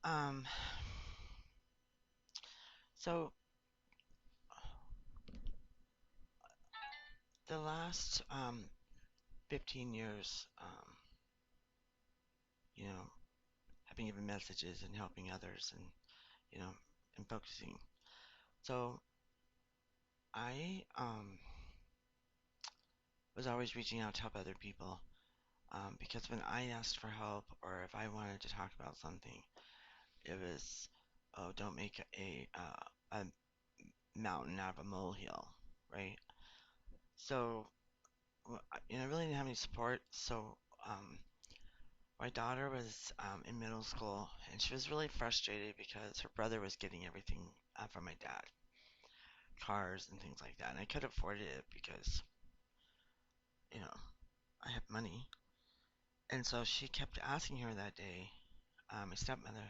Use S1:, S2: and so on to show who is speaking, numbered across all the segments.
S1: Um, so the last 15 years, you know, I've been giving messages and helping others, and you know, and focusing. So I was always reaching out to help other people because when I asked for help or if I wanted to talk about something, it was, oh, don't make a mountain out of a molehill, right? So I really didn't have any support. So um, my daughter was in middle school, and she was really frustrated because her brother was getting everything from my dad, cars and things like that, and I could afford it because you know I have money. And so she kept asking her that day, my stepmother,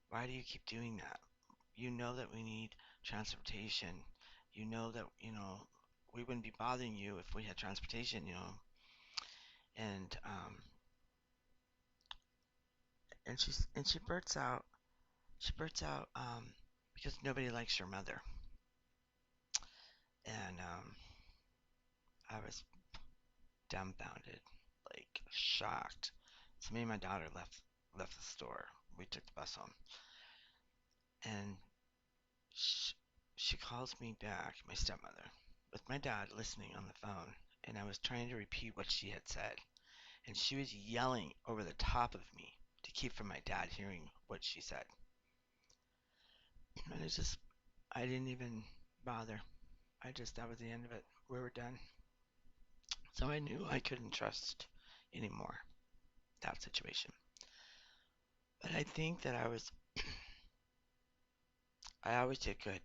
S1: why do you keep doing that? You know that we need transportation. You know that we wouldn't be bothering you if we had transportation, And she bursts out because nobody likes your mother. And I was dumbfounded, like shocked. So me and my daughter left the store. We took the bus home, and she, she calls me back, my stepmother, with my dad listening on the phone, and I was trying to repeat what she had said, and she was yelling over the top of me to keep from my dad hearing what she said. And I didn't even bother. That was the end of it. We were done. So I knew I couldn't trust anymore that situation. But I think that I always did good,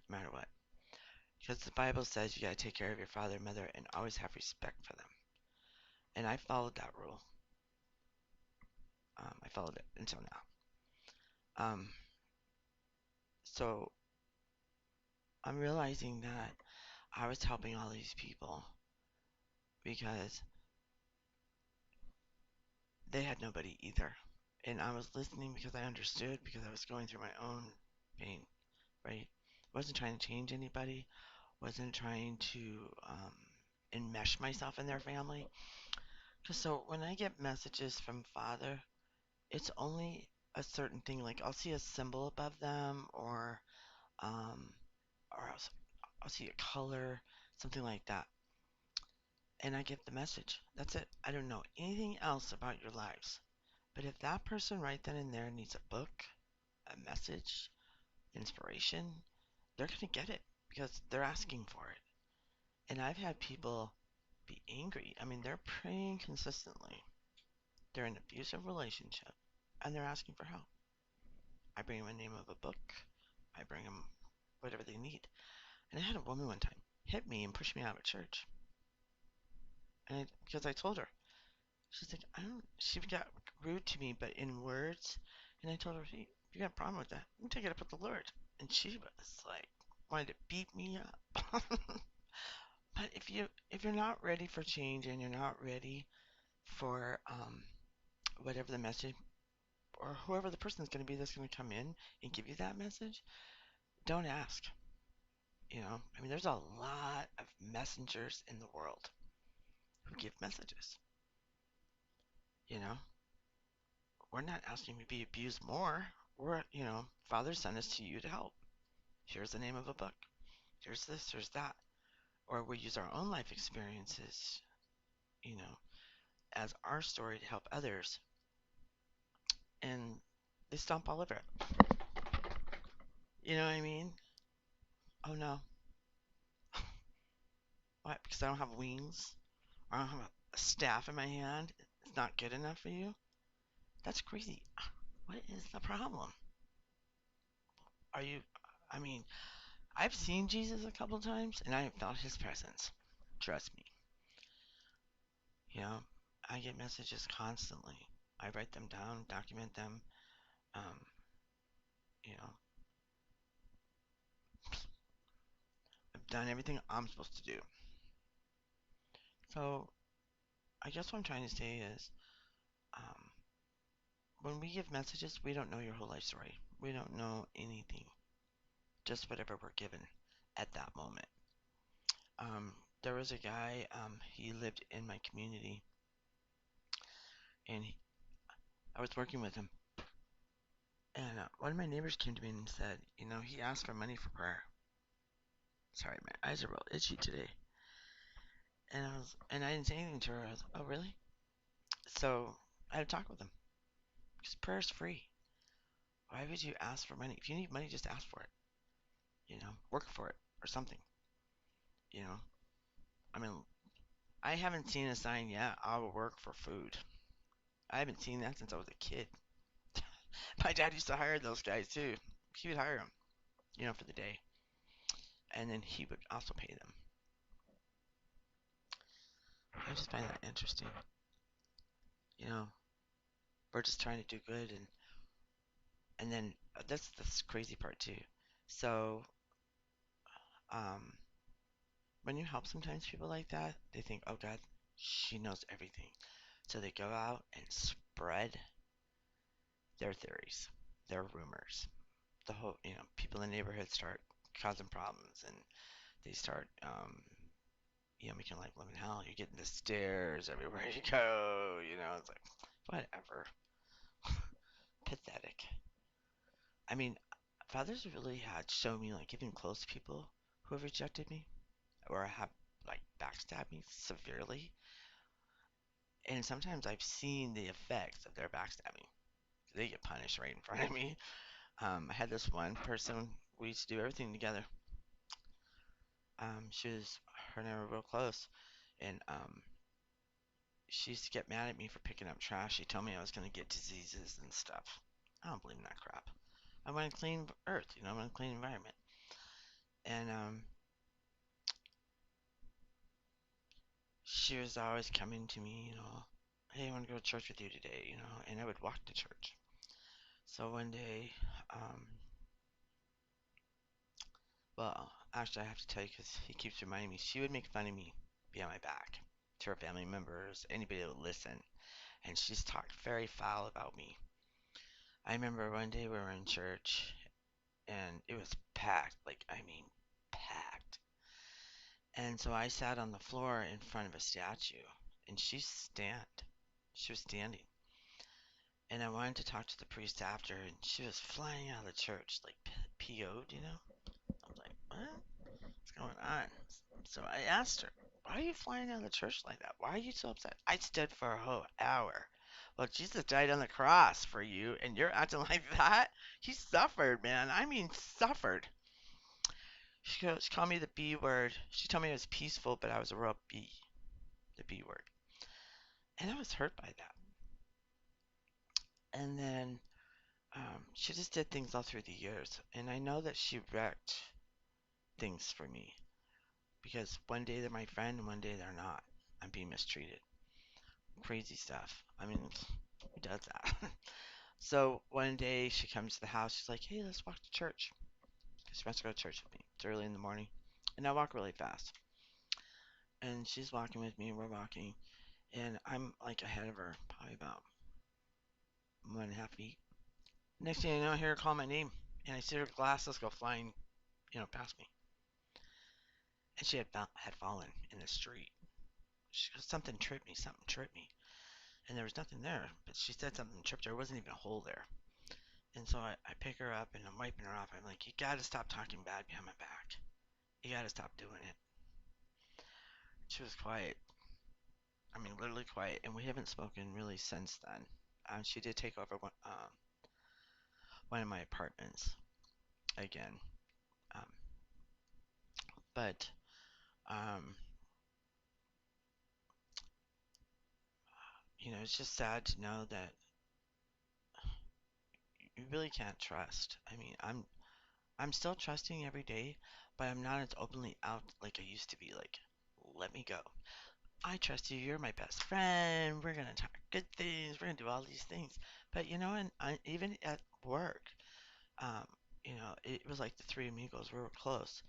S1: no matter what. Because the Bible says you gotta take care of your father and mother and always have respect for them. And I followed that rule. I followed it until now. So I'm realizing that I was helping all these people because they had nobody either. And I was listening because I understood because I was going through my own pain, right? I wasn't trying to change anybody, wasn't trying to enmesh myself in their family. Cause so when I get messages from Father, it's only a certain thing. Like I'll see a symbol above them, um, or I'll see a color, something like that, and I get the message. That's it. I don't know anything else about your lives. But if that person right then and there needs a book, a message, inspiration, they're gonna get it because they're asking for it. And I've had people be angry. I mean, they're praying consistently. They're in an abusive relationship and they're asking for help. I bring them a name of a book. I bring them whatever they need. And I had a woman one time hit me and push me out of church. Because I told her, she's like, I don't, she got rude to me, but in words. And I told her, hey, if you got a problem with that, you can take it up with the Lord. And she was like, wanted to beat me up. But if you're not ready for change and you're not ready for whatever the message or whoever the person is going to be that's going to come in and give you that message, don't ask. I mean, there's a lot of messengers in the world who give messages. You know, we're not asking to be abused more. Father sent us to you to help. Here's the name of a book. Here's this, here's that. Or we use our own life experiences, you know, as our story to help others, and they stomp all over it. You know what I mean? Oh no, what? Because I don't have wings, or I don't have a staff in my hand. It's not good enough for you? That's crazy. What is the problem? Are you? I mean, I've seen Jesus a couple times, and I have felt His presence. Trust me. You know, I get messages constantly. I write them down, document them. Um, you know, I've done everything I'm supposed to do. So I guess what I'm trying to say is, um, when we give messages, we don't know your whole life story. We don't know anything, just whatever we're given at that moment. Um, there was a guy, he lived in my community, and I was working with him. And one of my neighbors came to me and said, he asked for money for prayer. Sorry, my eyes are real itchy today. And I didn't say anything to her. I was, oh, really? So I had to talk with him because prayer is free. Why would you ask for money? If you need money, just ask for it. Work for it or something. You know, I mean, I haven't seen a sign yet. I will work for food. I haven't seen that since I was a kid. My dad used to hire those guys too. He would hire them, for the day, and then he would also pay them. I just find that interesting. You know, we're just trying to do good, and then that's the crazy part too. So, um, when you help sometimes people like that, they think, oh God, she knows everything. So they go out and spread their theories, their rumors. The whole, people in the neighborhood start causing problems, and they start, making life living hell. You're getting the stairs everywhere you go. It's like, whatever. Pathetic. I mean, fathers really had shown me, like, even close people who have rejected me or have, like, backstabbed me severely. And sometimes I've seen the effects of their backstabbing. They get punished right in front of me. I had this one person, we used to do everything together. Her and I were real close. And she used to get mad at me for picking up trash. She told me I was going to get diseases and stuff. I don't believe in that crap. I want a clean earth, I want a clean environment. And she was always coming to me, hey, I want to go to church with you today, and I would walk to church. So one day, um, well, actually, I have to tell you because he keeps reminding me, she would make fun of me behind my back to her family members, anybody that would listen, and she's talked very foul about me. I remember one day we were in church, and it was packed, like, I mean, packed. And so I sat on the floor in front of a statue, and she was standing. And I wanted to talk to the priest after, and she was flying out of the church, like PO'd, I was like, what's going on? So I asked her, why are you flying out of the church like that? Why are you so upset? I stood for a whole hour. Well, Jesus died on the cross for you, and you're acting like that? He suffered, man. I mean, suffered. She called me the B word. She told me I was peaceful, but I was a real B, the B word. And I was hurt by that. And then she just did things all through the years. And I know that she wrecked things for me because one day they're my friend and one day they're not. I'm being mistreated. Crazy stuff. I mean, who does that? So one day she comes to the house. She's like, hey, let's walk to church. She wants to go to church with me. It's early in the morning. And I walk really fast. And she's walking with me. We're walking. And I'm like ahead of her, probably about 1.5 feet. Next thing I know, I hear her call my name. And I see her glasses go flying, past me. And she had fallen in the street. She goes, something tripped me, something tripped me. And there was nothing there, but she said something tripped her. There wasn't even a hole there. And so I pick her up and I'm wiping her off. I'm like, you gotta stop talking bad behind my back. You gotta stop doing it. She was quiet. I mean, literally quiet. And we haven't spoken really since then. She did take over one of my apartments again. Um, but, um, it's just sad to know that you really can't trust. I mean, I'm still trusting every day, but I'm not as openly out like I used to be. Like, let me go. I trust you. You're my best friend. We're gonna talk good things. We're gonna do all these things. But and even at work, um, it was like the three amigos. We were close,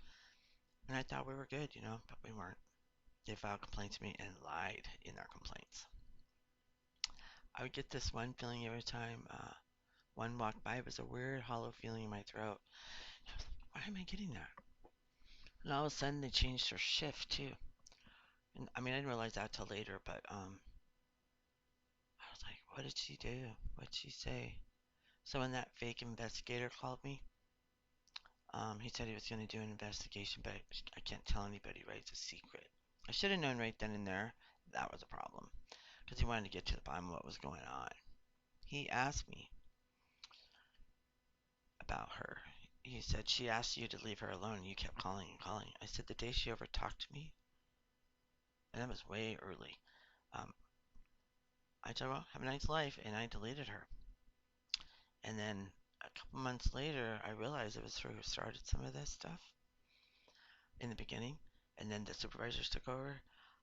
S1: and I thought we were good, but we weren't. They filed complaints to me and lied in their complaints. I would get this one feeling every time one walked by. It was a weird hollow feeling in my throat. I was like, why am I getting that? And all of a sudden they changed her shift too. And I mean, I didn't realize that till later, but I was like, what did she do? What did she say? So when that fake investigator called me, he said he was going to do an investigation, but I can't tell anybody, right? It's a secret. I should have known right then and there that was a problem because he wanted to get to the bottom of what was going on. He asked me about her. He said, she asked you to leave her alone and you kept calling and calling. I said, the day she ever talked to me, and that was way early, um, I told her, well, have a nice life, and I deleted her. And then a couple months later, I realized it was her who started some of this stuff in the beginning, and then the supervisors took over.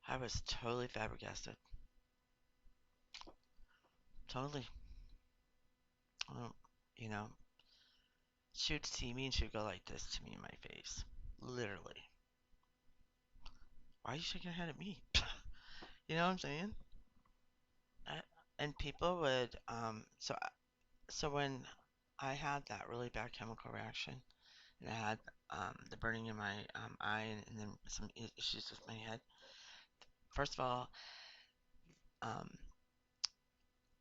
S1: I was totally flabbergasted. Totally. Um, you know, she would see me and she would go like this to me in my face. Literally. Why are you shaking your head at me? You know what I'm saying? I, and people would, so when I had that really bad chemical reaction, and I had the burning in my eye, and then some issues with my head. First of all, um,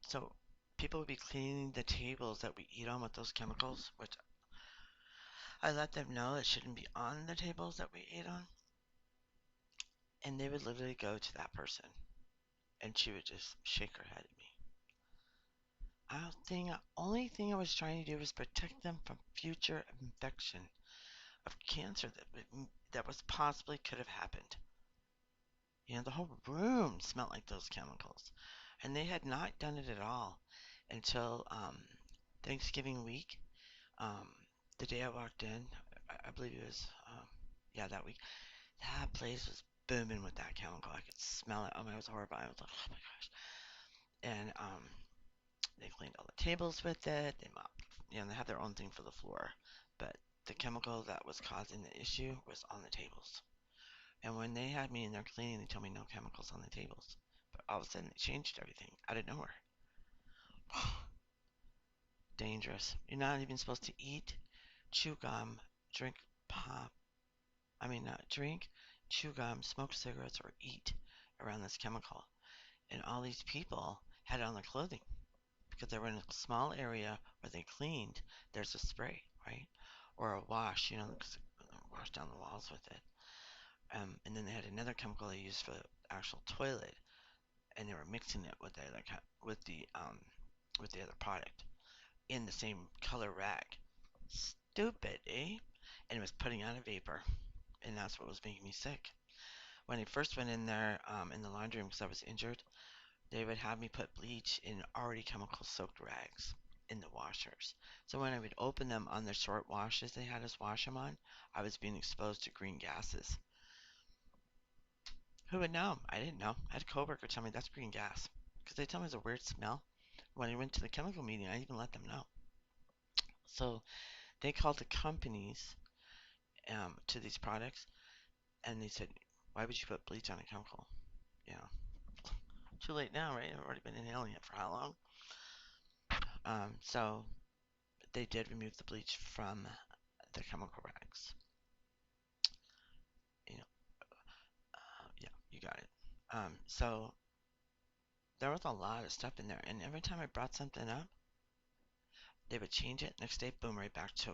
S1: so people would be cleaning the tables that we eat on with those chemicals, which I let them know it shouldn't be on the tables that we ate on, and they would literally go to that person, and she would just shake her head at me. Only thing I was trying to do was protect them from future infection of cancer that was possibly could have happened. You know, the whole room smelled like those chemicals. And they had not done it at all until Thanksgiving week. Um, the day I walked in, I believe it was, yeah, that week. That place was booming with that chemical. I could smell it. Oh my, it was horrible. I was like, oh my gosh. And they cleaned all the tables with it. They mopped, they have their own thing for the floor. But the chemical that was causing the issue was on the tables. And when they had me in there cleaning, they told me no chemicals on the tables. But all of a sudden, they changed everything out of nowhere. Dangerous. You're not even supposed to eat, chew gum, drink pop. Drink, chew gum, smoke cigarettes, or eat around this chemical. And all these people had it on their clothing because they were in a small area where they cleaned. There's a spray, right? Or a wash, wash down the walls with it. And then they had another chemical they used for the actual toilet, and they were mixing it with the other product in the same color rag. Stupid, eh? And it was putting out a vapor, and that's what was making me sick. When I first went in there in the laundry room because I was injured, they would have me put bleach in already chemical soaked rags in the washers. So when I would open them on the short washes they had us wash them on, I was being exposed to green gases. Who would know? I didn't know. I had a coworker tell me that's green gas because they told me it was a weird smell. When I went to the chemical meeting, I even let them know. So they called the companies to these products, and they said, "Why would you put bleach on a chemical?" You know, too late now, right? I've already been inhaling it for how long? So they did remove the bleach from the chemical rags. You know, yeah, you got it. So there was a lot of stuff in there, and every time I brought something up, they would change it. Next day, boom, right back to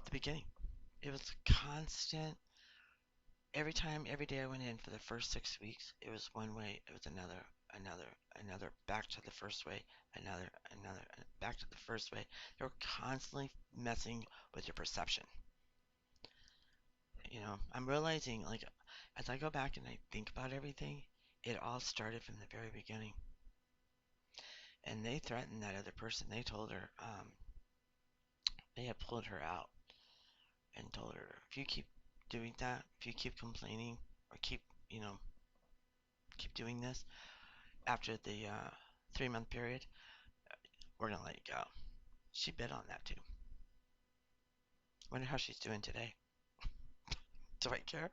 S1: the beginning. It was constant. Every time, every day I went in for the first 6 weeks, it was one way. It was another, back to the first way, another, back to the first way. They were constantly messing with your perception. I'm realizing, like, as I go back and I think about everything, it all started from the very beginning. And they threatened that other person. They told her, they had pulled her out and told her, if you keep doing that, if you keep complaining or keep doing this after the 3 month period, we're gonna let you go. She bit on that too. Wonder how she's doing today. Do I care?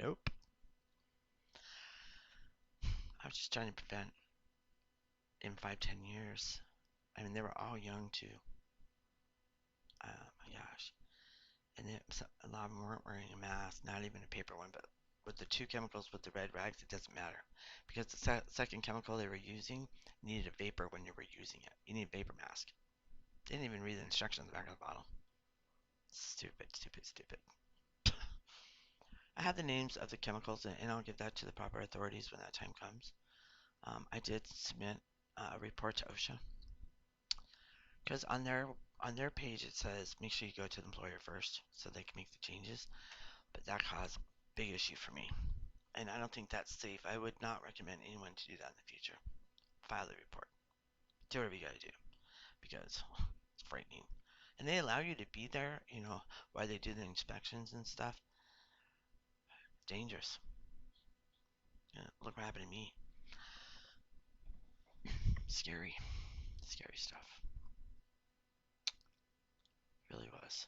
S1: Nope. I was just trying to prevent in 5, 10 years. I mean, they were all young too. My gosh. And a lot of them weren't wearing a mask, not even a paper one. But with the two chemicals with the red rags, it doesn't matter because the second chemical they were using needed a vapor when you were using it. You need a vapor mask. They didn't even read the instructions on the back of the bottle. Stupid, stupid, stupid. I have the names of the chemicals, and I'll give that to the proper authorities when that time comes. I did submit a report to OSHA because on their page it says make sure you go to the employer first so they can make the changes. But that caused a big issue for me, and I don't think that's safe. I would not recommend anyone to do that in the future. File the report. Do whatever you gotta do because it's frightening. And they allow you to be there, while they do the inspections and stuff. It's dangerous. Look what happened to me. Scary, scary stuff. Really was.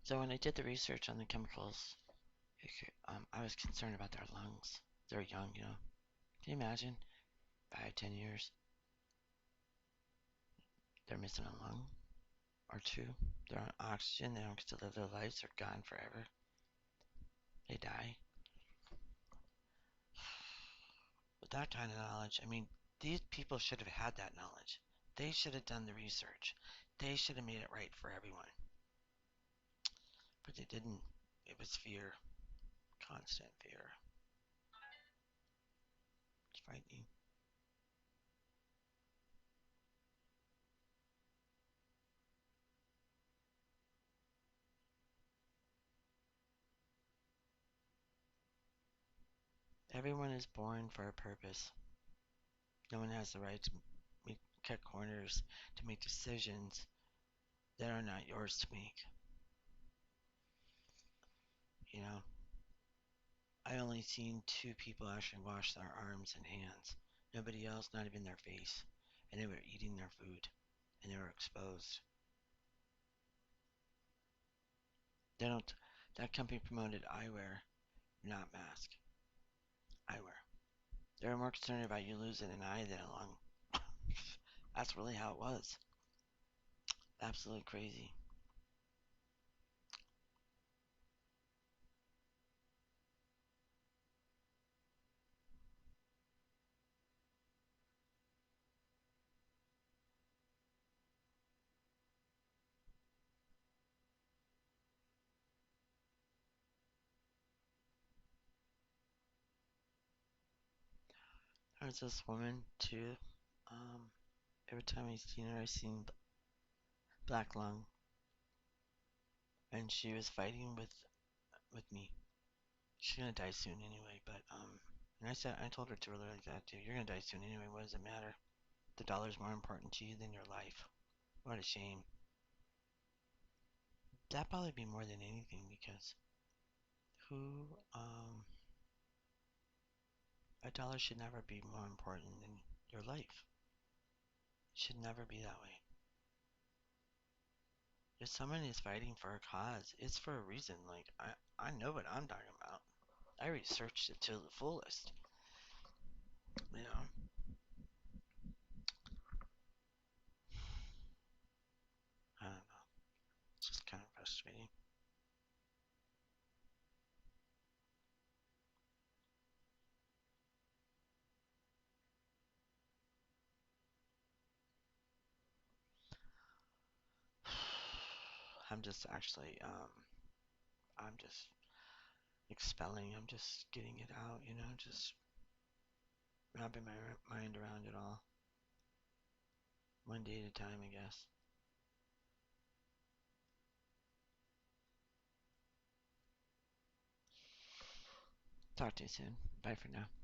S1: So when I did the research on the chemicals, I was concerned about their lungs. They're young. Can you imagine? 5, 10 years, they're missing a lung or two. They're on oxygen. They don't get to live their lives. They're gone forever. They die. With that kind of knowledge, I mean, these people should have had that knowledge. They should have done the research. They should have made it right for everyone. But they didn't. It was fear. Constant fear. It's frightening. Everyone is born for a purpose. No one has the right to cut corners, to make decisions that are not yours to make. You know, I only seen two people actually wash their arms and hands. Nobody else, not even their face. And they were eating their food. And they were exposed. They don't, that company promoted eyewear, not mask. Eyewear. They were more concerned about you losing an eye than a lung. That's really how it was. Absolutely crazy. There's this woman too. Um, every time I seen her, I seen black lung, and she was fighting with me. She's gonna die soon anyway, but and I told her to her like that too. You're gonna die soon anyway. What does it matter? The dollar's more important to you than your life. What a shame. That'd probably be more than anything because who a dollar should never be more important than your life. It should never be that way. If someone is fighting for a cause, it's for a reason. Like I know what I'm talking about. I researched it to the fullest. You know, I don't know. It's just kind of frustrating. I'm just actually I'm just expelling. I'm just getting it out. Just wrapping my mind around it all, one day at a time, I guess. Talk to you soon. Bye for now.